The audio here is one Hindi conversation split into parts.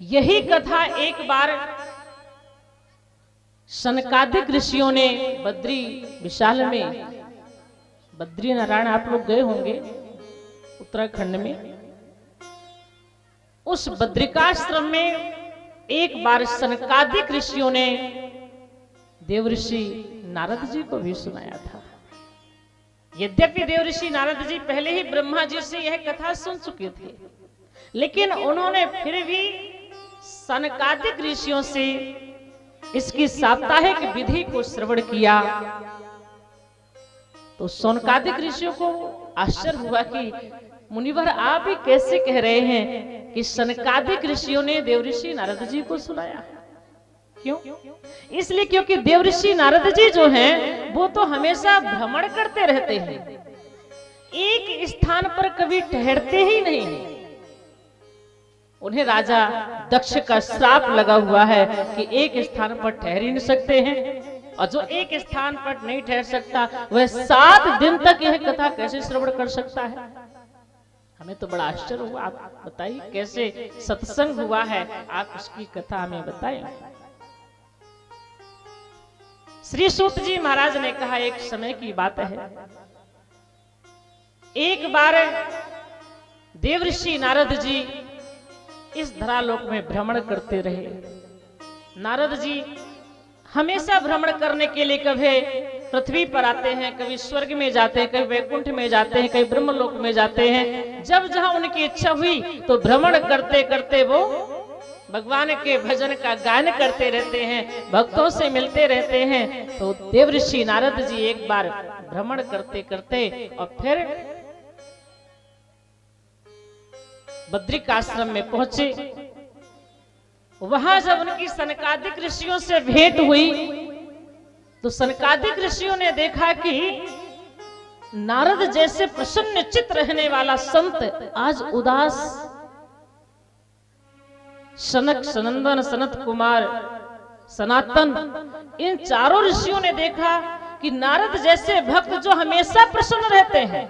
यही कथा एक बार सनकादिक ऋषियों ने बद्री विशाल में, बद्री नारायण आप लोग गए होंगे उत्तराखंड में, उस बद्रिकाश्रम में एक बार सनकादिक ऋषियों ने देवऋषि नारद जी को भी सुनाया था। यद्यपि देवऋषि नारद जी पहले ही ब्रह्मा जी से यह कथा सुन चुके थे, लेकिन उन्होंने फिर भी सनकादिक ऋषियों से इसकी साप्ताहिक विधि को श्रवण किया। तो सनकादिक ऋषियों को आश्चर्य हुआ कि मुनिवर आप ही कैसे कह रहे हैं कि सनकादिक ऋषियों ने देवऋषि नारद जी को सुनाया। क्यों? इसलिए क्योंकि देवऋषि नारद जी जो हैं वो तो हमेशा भ्रमण करते रहते हैं, एक स्थान पर कभी ठहरते ही नहीं हैं। उन्हें राजा दक्ष का श्राप लगा हुआ है कि एक स्थान पर ठहर ही नहीं सकते हैं, और जो एक स्थान पर नहीं ठहर सकता वह 7 दिन तक यह कथा कैसे श्रवण कर सकता है। हमें तो बड़ा आश्चर्य हुआ। आप बताइए कैसे सत्संग हुआ है, आप उसकी कथा हमें बताएं। श्री सूत जी महाराज ने कहा, एक समय की बात है, एक बार देवऋषि नारद जी इस धरालोक में भ्रमण करते रहे। नारद जी हमेशा भ्रमण करने के लिए कभी पृथ्वी पर आते हैं, कभी स्वर्ग में जाते हैं, कभी वैकुंठ में जाते हैं, कभी ब्रह्मलोक में जाते हैं। जब जहां उनकी इच्छा हुई तो भ्रमण करते करते वो भगवान के भजन का गायन करते रहते हैं, भक्तों से मिलते रहते हैं। तो देवऋषि नारद जी एक बार भ्रमण करते करते और फिर बद्रिकाश्रम में पहुंचे। वहां जब उनकी सनकादिक ऋषियों से भेंट हुई तो सनकादिक ऋषियों ने देखा कि नारद जैसे प्रसन्न चित्त रहने वाला संत आज उदास। सनक, सनंदन, सनत कुमार, सनातन, इन चारों ऋषियों ने देखा कि नारद जैसे भक्त जो हमेशा प्रसन्न रहते हैं,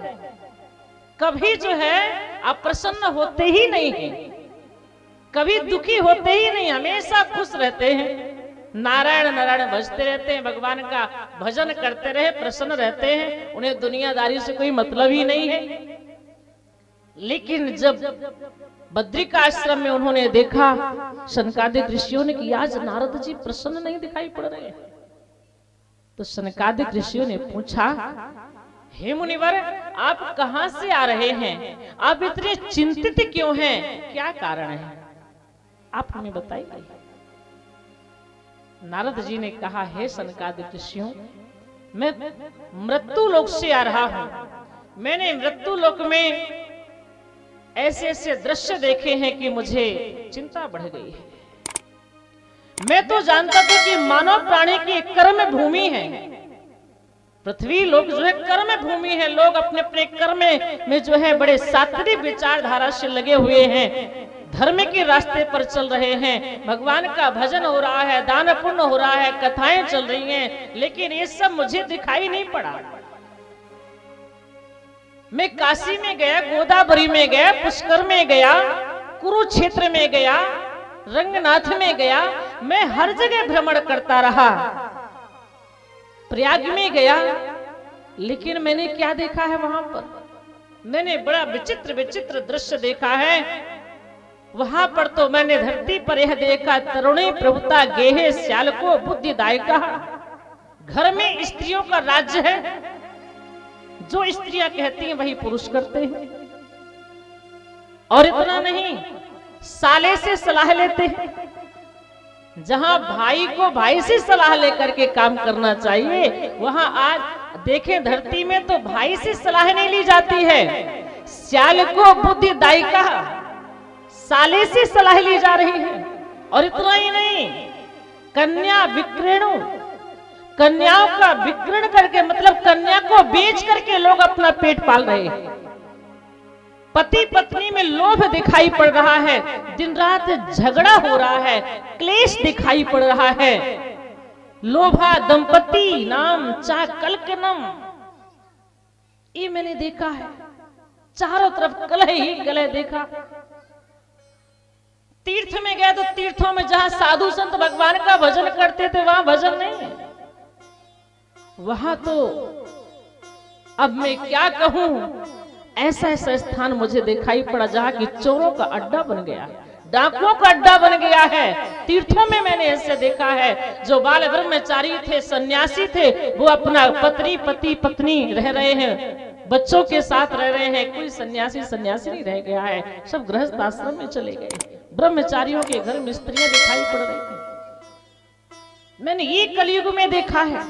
कभी जो है अप्रसन्न होते ही नहीं हैं, कभी दुखी होते ही नहीं, हमेशा खुश रहते हैं, नारायण नारायण भजते रहते हैं, भगवान का भजन करते रहे, प्रसन्न रहते हैं, उन्हें दुनियादारी से कोई मतलब ही नहीं है। लेकिन जब बद्रिकाश्रम में उन्होंने देखा सनकादिक ऋषियों ने कि आज नारद जी प्रसन्न नहीं दिखाई पड़ रहे हैं, तो सनकादिक ऋषियों ने पूछा, हे मुनिवर आप कहां से आ रहे हैं, आप इतने चिंतित क्यों हैं, क्या कारण है, आप हमें बताइए। नारद जी ने कहा, हे सनकादिक ऋषियों, मैं मृत्यु लोक से आ रहा हूं। मैंने मृत्यु लोक में ऐसे ऐसे दृश्य देखे हैं कि मुझे चिंता बढ़ गई है। मैं तो जानता था कि मानव प्राणी की कर्म भूमि है, पृथ्वी लोक जो है कर्म भूमि है, लोग अपने अपने कर्म में जो है बड़े सात्विक विचारधारा से लगे हुए हैं, धर्म के रास्ते पर चल रहे हैं, भगवान का भजन हो रहा है, दान पुण्य हो रहा है, कथाएं चल रही हैं, लेकिन ये सब मुझे दिखाई नहीं पड़ा। मैं काशी में गया, गोदावरी में गया, पुष्कर में गया, कुरुक्षेत्र में गया, रंगनाथ में गया, मैं हर जगह भ्रमण करता रहा, प्रयाग में गया, लेकिन मैंने क्या देखा है वहां पर, मैंने बड़ा विचित्र विचित्र दृश्य देखा है। वहां पर तो मैंने धरती पर यह देखा, तरुणी प्रभुता गेहे श्याल को बुद्धिदायका। घर में स्त्रियों का राज्य है, जो स्त्रियां कहती हैं वही पुरुष करते हैं। और इतना नहीं, साले से सलाह लेते हैं, जहां भाई को भाई से सलाह लेकर के काम करना चाहिए, वहां आज देखें धरती में तो भाई से सलाह नहीं ली जाती है, श्याल को बुद्धिदायका साले से सलाह ली जा रही है। और इतना ही नहीं, कन्या विक्रणु, कन्याओं का विक्रय करके, मतलब कन्या को बेच करके लोग अपना पेट पाल रहे हैं। पति पत्नी में लोभ दिखाई पड़ रहा है, दिन रात झगड़ा हो रहा है, क्लेश दिखाई पड़ रहा है। लोभा दंपति नाम चाकल्कनम, ये मैंने देखा है, चारों तरफ कलह ही कलह देखा। तीर्थ में गए तो तीर्थों में जहां साधु संत भगवान का भजन करते थे वहां भजन नहीं, वहां तो अब मैं क्या कहूं, ऐसा ऐसा स्थान मुझे दिखाई पड़ा जहां की चोरों का अड्डा बन गया, डाकुओं का अड्डा बन गया है। तीर्थों में मैंने ऐसे देखा है, जो बाल ब्रह्मचारी थे, सन्यासी थे, वो अपना पति पत्नी रह रहे हैं, बच्चों के साथ रह रहे हैं। कोई सन्यासी नहीं रह गया है, सब गृहस्थ आश्रम में चले गए। ब्रह्मचारियों के घर में स्त्रियां दिखाई पड़ रही थी। मैंने ये कलयुग में देखा है।